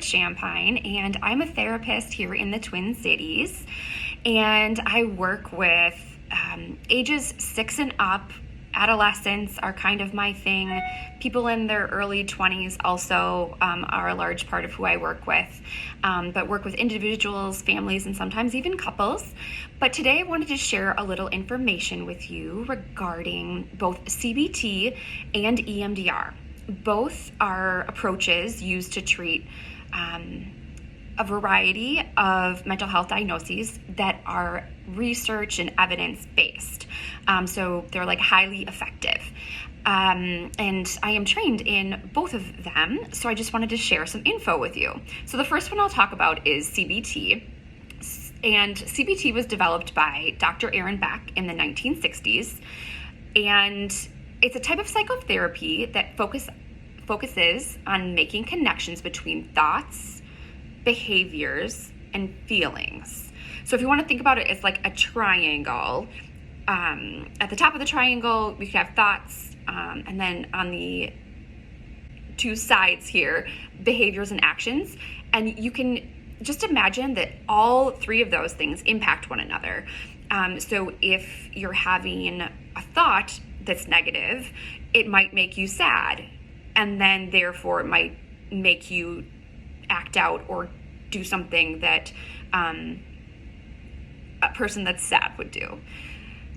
Champagne, and I'm a therapist here in the Twin Cities, and I work with ages 6 and up. Adolescents are kind of my thing. People in their early 20s also are a large part of who I work with, but work with individuals, families, and sometimes even couples. But today I wanted to share a little information with you regarding both CBT and EMDR. Both are approaches used to treat a variety of mental health diagnoses that are research and evidence-based. So they're like highly effective. And I am trained in both of them, so I just wanted to share some info with you. So the first one I'll talk about is CBT. And CBT was developed by Dr. Aaron Beck in the 1960s. And it's a type of psychotherapy that focuses on making connections between thoughts, behaviors, and feelings. So if you want to think about it, it's like a triangle. At the top of the triangle, we have thoughts, and then on the two sides here, behaviors and actions. And you can just imagine that all three of those things impact one another. So if you're having a thought that's negative, it might make you sad, and then therefore it might make you act out or do something that a person that's sad would do.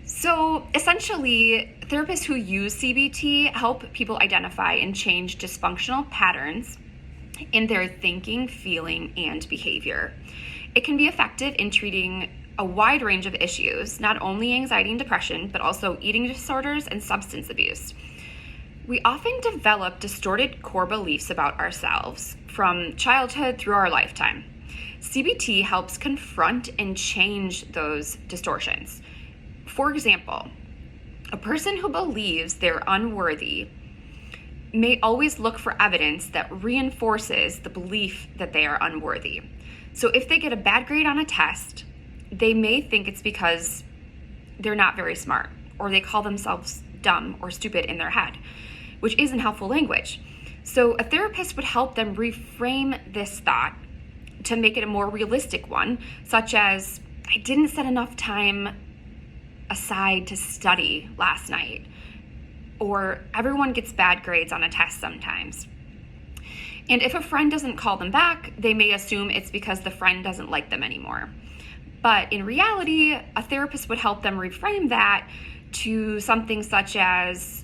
So essentially, therapists who use CBT help people identify and change dysfunctional patterns in their thinking, feeling, and behavior. It can be effective in treating a wide range of issues, not only anxiety and depression, but also eating disorders and substance abuse. We often develop distorted core beliefs about ourselves from childhood through our lifetime. CBT helps confront and change those distortions. For example, a person who believes they're unworthy may always look for evidence that reinforces the belief that they are unworthy. So if they get a bad grade on a test, they may think it's because they're not very smart, or they call themselves dumb or stupid in their head, which isn't helpful language. So a therapist would help them reframe this thought to make it a more realistic one, such as, I didn't set enough time aside to study last night, or everyone gets bad grades on a test sometimes. And if a friend doesn't call them back, they may assume it's because the friend doesn't like them anymore. But in reality, a therapist would help them reframe that to something such as,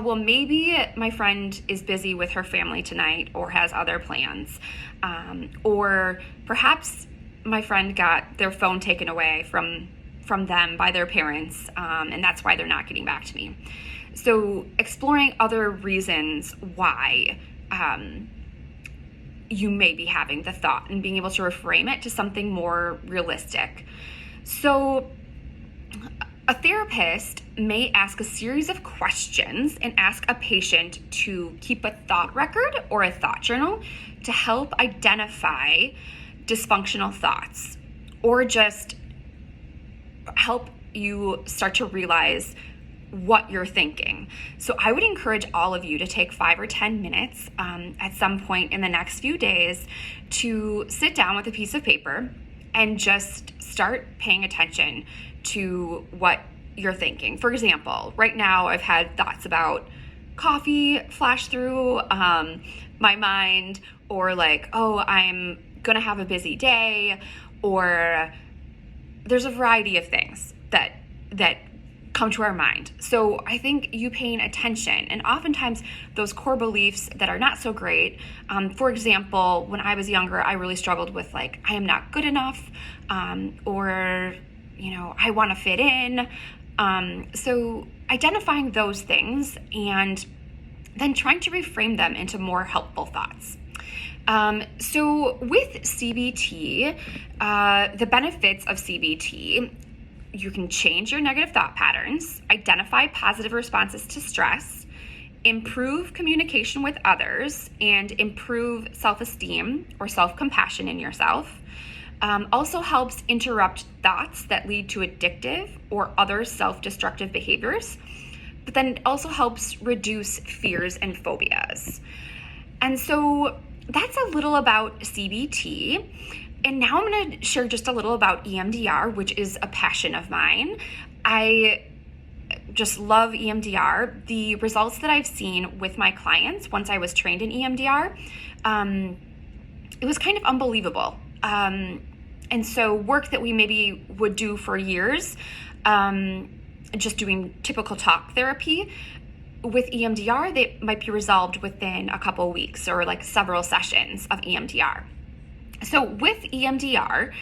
well, maybe my friend is busy with her family tonight or has other plans. Or perhaps my friend got their phone taken away from them by their parents, and that's why they're not getting back to me. So exploring other reasons why you may be having the thought and being able to reframe it to something more realistic. So a therapist may ask a series of questions and ask a patient to keep a thought record or a thought journal to help identify dysfunctional thoughts, or just help you start to realize what you're thinking. So I would encourage all of you to take 5 or 10 minutes at some point in the next few days to sit down with a piece of paper and just start paying attention to what you're thinking. For example, right now I've had thoughts about coffee flash through my mind, or like, oh, I'm gonna have a busy day, or there's a variety of things that come to our mind. So I think you paying attention, and oftentimes those core beliefs that are not so great, for example, when I was younger, I really struggled with like, I am not good enough, or, I want to fit in. So identifying those things and then trying to reframe them into more helpful thoughts. So with CBT, the benefits of CBT, you can change your negative thought patterns, identify positive responses to stress, improve communication with others, and improve self-esteem or self-compassion in yourself. Also helps interrupt thoughts that lead to addictive or other self-destructive behaviors, but then it also helps reduce fears and phobias. And so that's a little about CBT. And now I'm going to share just a little about EMDR, which is a passion of mine. I just love EMDR. The results that I've seen with my clients once I was trained in EMDR, it was kind of unbelievable. And so work that we maybe would do for years, just doing typical talk therapy, with EMDR, they might be resolved within a couple weeks or like several sessions of EMDR. So with EMDR,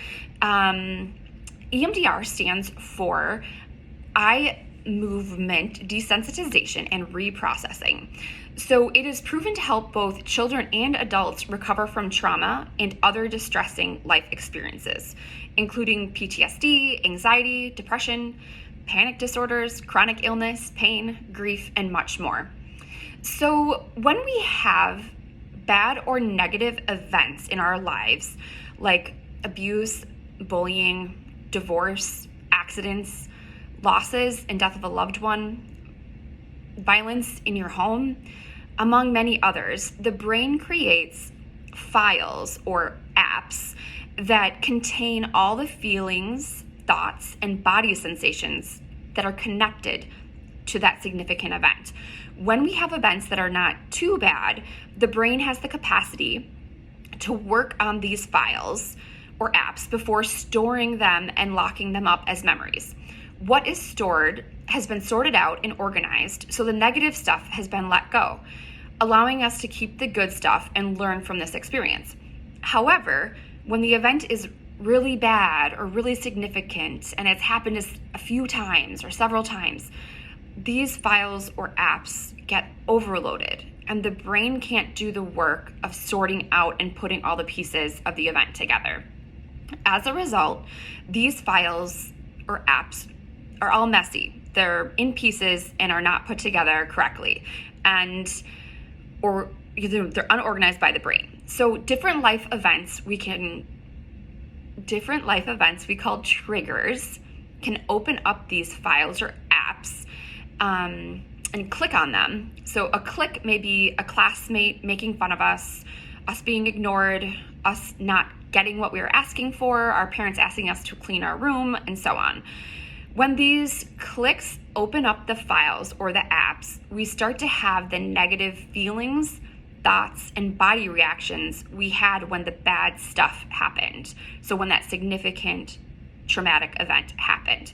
EMDR stands for eye movement desensitization and reprocessing. So it is proven to help both children and adults recover from trauma and other distressing life experiences, including PTSD, anxiety, depression, panic disorders, chronic illness, pain, grief, and much more. So when we have bad or negative events in our lives, like abuse, bullying, divorce, accidents, losses and death of a loved one, violence in your home, among many others, the brain creates files or apps that contain all the feelings, thoughts, and body sensations that are connected to that significant event. When we have events that are not too bad, the brain has the capacity to work on these files or apps before storing them and locking them up as memories. What is stored has been sorted out and organized, so the negative stuff has been let go, allowing us to keep the good stuff and learn from this experience. However, when the event is really bad or really significant and it's happened a few times or several times, these files or apps get overloaded and the brain can't do the work of sorting out and putting all the pieces of the event together. As a result, these files or apps are all messy. They're in pieces and are not put together correctly, or they're unorganized by the brain. So different life events we call triggers can open up these files or apps and click on them. So a click may be a classmate making fun of us being ignored, us not getting what we were asking for, our parents asking us to clean our room, and so on. When these clicks open up the files or the apps, we start to have the negative feelings, thoughts, and body reactions we had when the bad stuff happened. So when that significant traumatic event happened.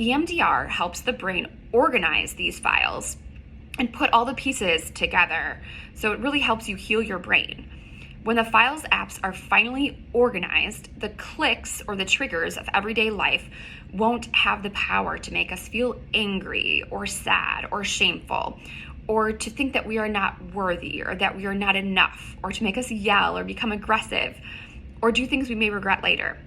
EMDR helps the brain organize these files and put all the pieces together. So it really helps you heal your brain. When the files apps are finally organized, the clicks or the triggers of everyday life won't have the power to make us feel angry or sad or shameful, or to think that we are not worthy or that we are not enough, or to make us yell or become aggressive or do things we may regret later.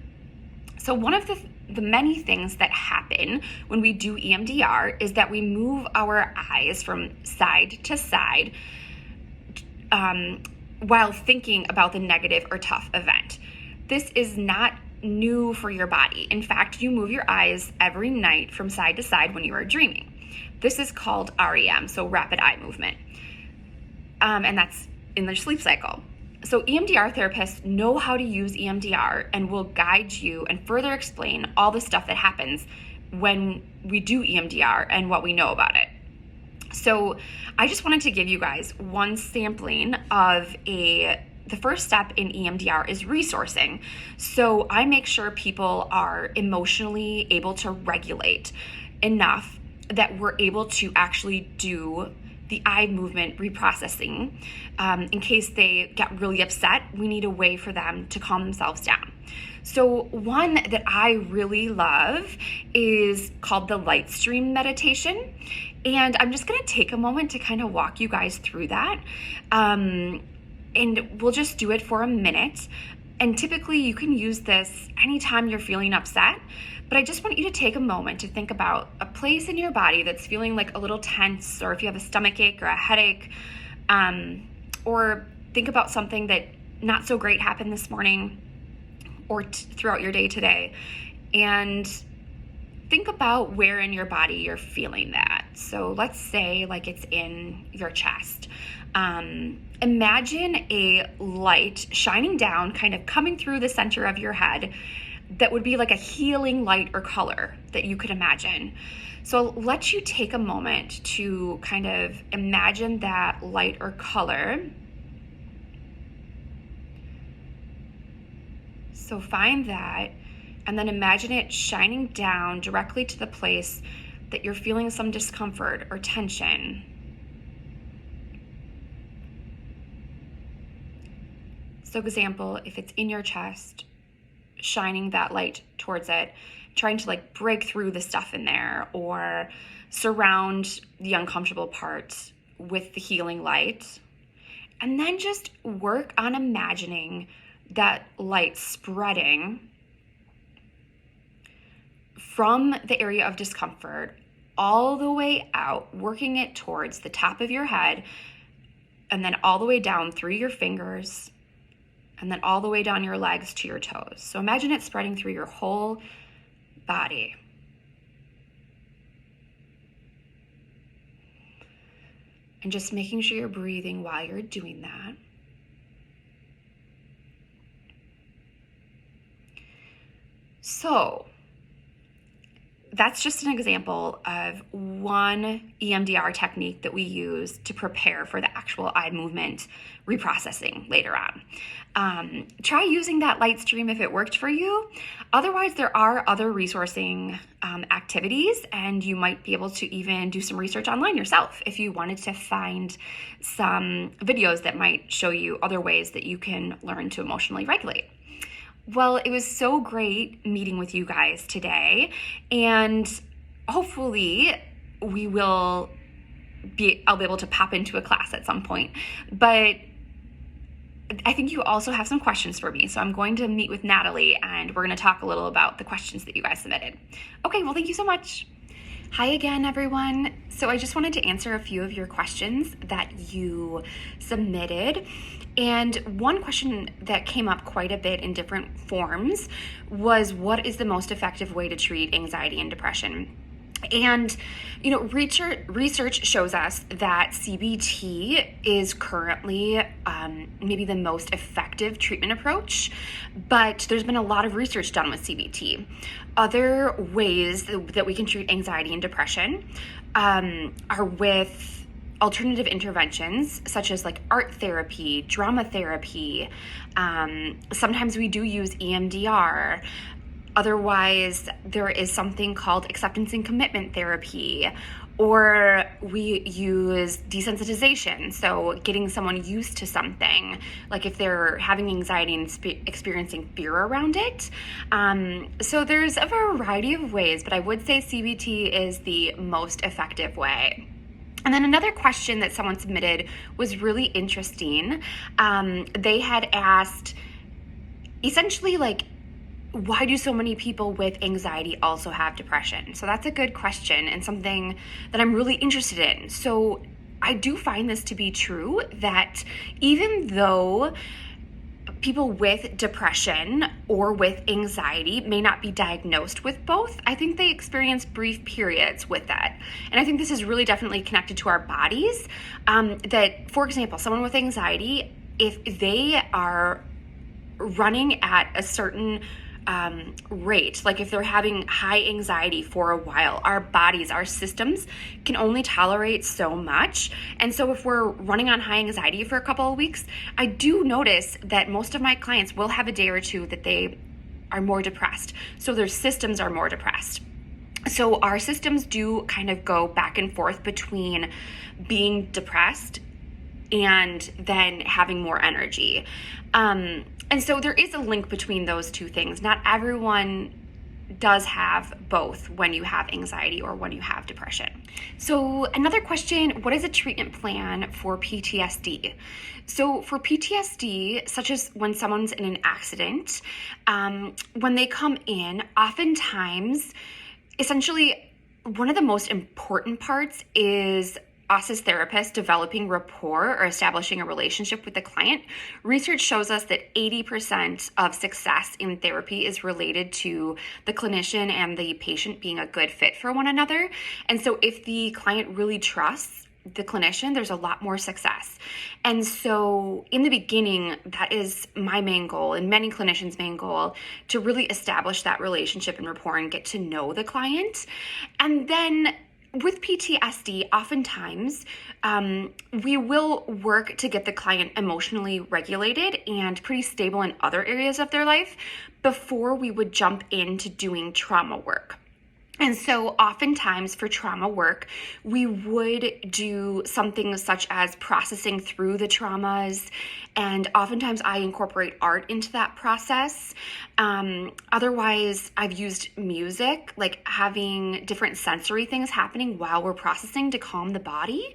So one of the many things that happen when we do EMDR is that we move our eyes from side to side while thinking about the negative or tough event. This is not new for your body. In fact, you move your eyes every night from side to side when you are dreaming. This is called REM, so rapid eye movement. And that's in the sleep cycle. So EMDR therapists know how to use EMDR and will guide you and further explain all the stuff that happens when we do EMDR and what we know about it. So I just wanted to give you guys one sampling of the first step in EMDR is resourcing. So I make sure people are emotionally able to regulate enough that we're able to actually do the eye movement reprocessing. In case they get really upset, we need a way for them to calm themselves down. So one that I really love is called the light stream meditation. And I'm just gonna take a moment to kind of walk you guys through that. And we'll just do it for a minute. And typically you can use this anytime you're feeling upset, but I just want you to take a moment to think about a place in your body that's feeling like a little tense, or if you have a stomach ache or a headache, or think about something that not so great happened this morning or throughout your day today. And think about where in your body you're feeling that. So let's say like it's in your chest. Imagine a light shining down, kind of coming through the center of your head, that would be like a healing light or color that you could imagine. So let you take a moment to kind of imagine that light or color. So find that, and then imagine it shining down directly to the place that you're feeling some discomfort or tension. So example, if it's in your chest, shining that light towards it, trying to like break through the stuff in there or surround the uncomfortable part with the healing light. And then just work on imagining that light spreading from the area of discomfort all the way out, working it towards the top of your head, and then all the way down through your fingers, and then all the way down your legs to your toes. So imagine it spreading through your whole body. And just making sure you're breathing while you're doing that. So that's just an example of one EMDR technique that we use to prepare for the actual eye movement reprocessing later on. Try using that light stream if it worked for you. Otherwise, there are other resourcing activities, and you might be able to even do some research online yourself if you wanted to find some videos that might show you other ways that you can learn to emotionally regulate. Well, it was so great meeting with you guys today, and hopefully I'll be able to pop into a class at some point. But I think you also have some questions for me, so I'm going to meet with Natalie, and we're going to talk a little about the questions that you guys submitted. Okay, well, thank you so much. Hi again, everyone. So I just wanted to answer a few of your questions that you submitted. And one question that came up quite a bit in different forms was, what is the most effective way to treat anxiety and depression? And, research shows us that CBT is currently maybe the most effective treatment approach, but there's been a lot of research done with CBT. Other ways that we can treat anxiety and depression are with alternative interventions, such as like art therapy, drama therapy. Sometimes we do use EMDR. Otherwise, there is something called acceptance and commitment therapy, or we use desensitization. So getting someone used to something, like if they're having anxiety and experiencing fear around it. So there's a variety of ways, but I would say CBT is the most effective way. And then another question that someone submitted was really interesting. They had asked, essentially, like, why do so many people with anxiety also have depression? So that's a good question and something that I'm really interested in. So I do find this to be true, that even though people with depression or with anxiety may not be diagnosed with both, I think they experience brief periods with that. And I think this is really definitely connected to our bodies. That, for example, someone with anxiety, if they are running at a certain rate, like if they're having high anxiety for a while, our bodies, our systems can only tolerate so much. And so if we're running on high anxiety for a couple of weeks, I do notice that most of my clients will have a day or two that they are more depressed. So their systems are more depressed. So our systems do kind of go back and forth between being depressed and then having more energy. And so there is a link between those two things. Not everyone does have both when you have anxiety or when you have depression. So another question, what is a treatment plan for PTSD? So for PTSD, such as when someone's in an accident, when they come in, oftentimes, essentially, one of the most important parts is us as therapists developing rapport or establishing a relationship with the client, research shows us that 80% of success in therapy is related to the clinician and the patient being a good fit for one another. And so if the client really trusts the clinician, there's a lot more success. And so in the beginning, that is my main goal and many clinicians' main goal, to really establish that relationship and rapport and get to know the client. And then with PTSD, oftentimes we will work to get the client emotionally regulated and pretty stable in other areas of their life before we would jump into doing trauma work. And so oftentimes for trauma work, we would do something such as processing through the traumas. And oftentimes I incorporate art into that process. Otherwise, I've used music, like having different sensory things happening while we're processing to calm the body.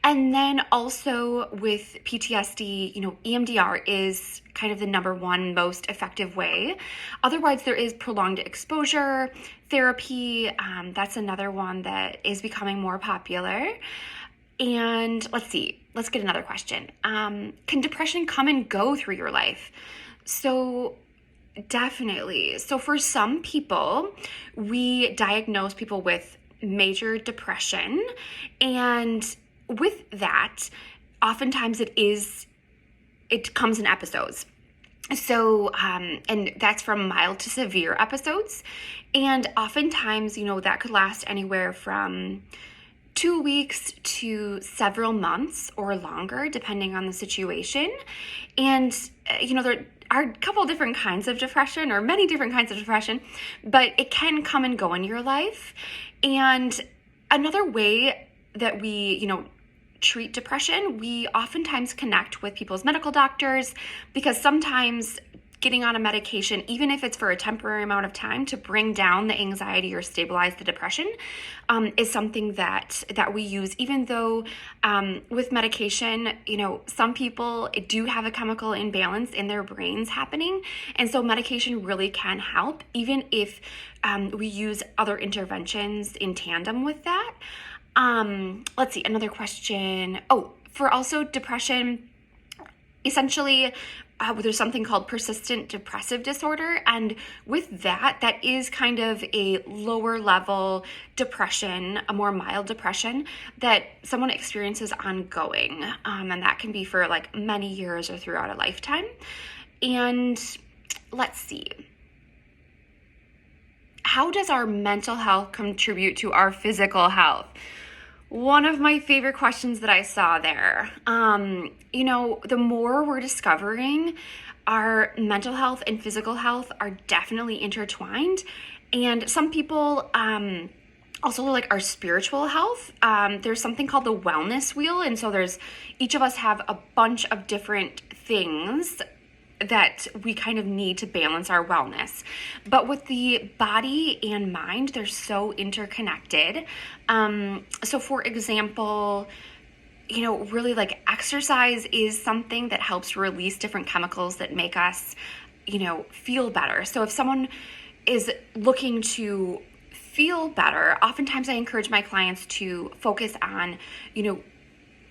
And then also with PTSD, EMDR is kind of the number one most effective way. Otherwise, there is prolonged exposure therapy. That's another one that is becoming more popular. And let's get another question. Can depression come and go through your life? So definitely. So for some people, we diagnose people with major depression. And with that, oftentimes it comes in episodes. So, and that's from mild to severe episodes. And oftentimes, that could last anywhere from 2 weeks to several months or longer, depending on the situation. And, there are a couple different kinds of depression, or many different kinds of depression, but it can come and go in your life. And another way that we, treat depression, we oftentimes connect with people's medical doctors, because sometimes getting on a medication, even if it's for a temporary amount of time to bring down the anxiety or stabilize the depression, is something that we use, even though with medication, some people do have a chemical imbalance in their brains happening. And so medication really can help, even if we use other interventions in tandem with that. Let's see, another question. For also depression, essentially, there's something called persistent depressive disorder. And with that is kind of a lower level depression, a more mild depression that someone experiences ongoing. And that can be for like many years or throughout a lifetime. And let's see. How does our mental health contribute to our physical health? One of my favorite questions that I saw there. The more we're discovering, our mental health and physical health are definitely intertwined. And some people also like our spiritual health. There's something called the wellness wheel. And so each of us have a bunch of different things that we kind of need to balance our wellness. But with the body and mind, they're so interconnected. So for example, really like exercise is something that helps release different chemicals that make us, feel better. So if someone is looking to feel better, oftentimes I encourage my clients to focus on,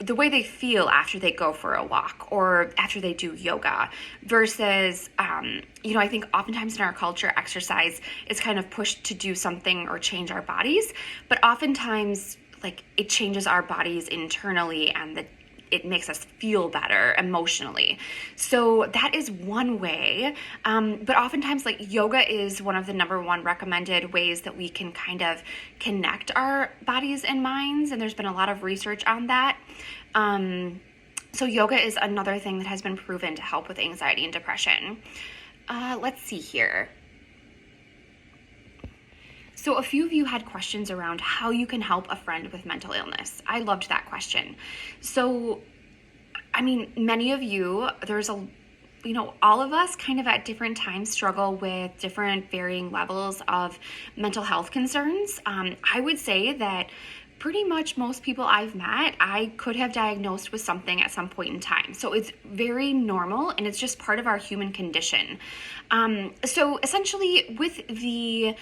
the way they feel after they go for a walk or after they do yoga versus, I think oftentimes in our culture, exercise is kind of pushed to do something or change our bodies, but oftentimes like it changes our bodies internally and it makes us feel better emotionally. So that is one way. But oftentimes like yoga is one of the number one recommended ways that we can kind of connect our bodies and minds. And there's been a lot of research on that. So yoga is another thing that has been proven to help with anxiety and depression. Let's see here. So a few of you had questions around how you can help a friend with mental illness. I loved that question. So, many of you, all of us kind of at different times struggle with different varying levels of mental health concerns. I would say that pretty much most people I've met, I could have diagnosed with something at some point in time. So it's very normal and it's just part of our human condition. So essentially with the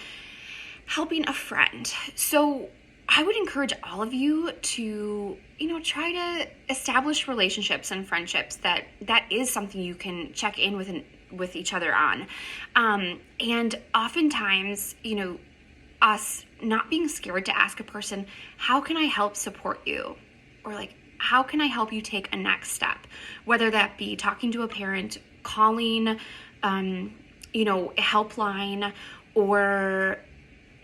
helping a friend. So I would encourage all of you to, try to establish relationships and friendships that is something you can check in with each other on. And oftentimes, us not being scared to ask a person, how can I help support you? Or like, how can I help you take a next step? Whether that be talking to a parent, calling, a helpline, or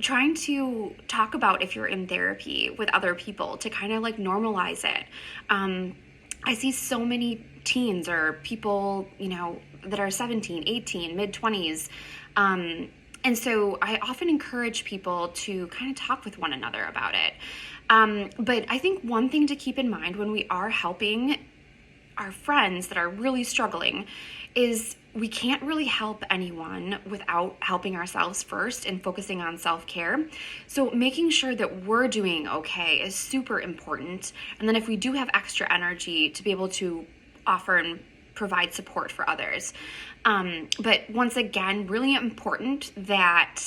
trying to talk about if you're in therapy with other people to kind of like normalize it. I see so many teens or people, that are 17, 18, mid-20s. And so I often encourage people to kind of talk with one another about it. But I think one thing to keep in mind when we are helping our friends that are really struggling is we can't really help anyone without helping ourselves first and focusing on self-care. So making sure that we're doing okay is super important. And then if we do have extra energy, to be able to offer and provide support for others. But once again, really important that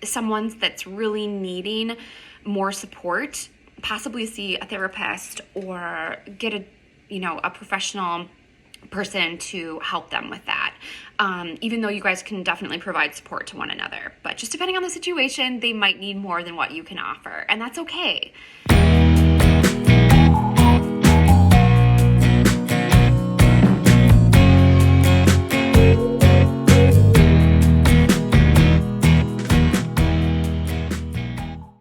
someone that's really needing more support possibly see a therapist or get a professional person to help them with that. Even though you guys can definitely provide support to one another, but just depending on the situation, they might need more than what you can offer, and that's okay.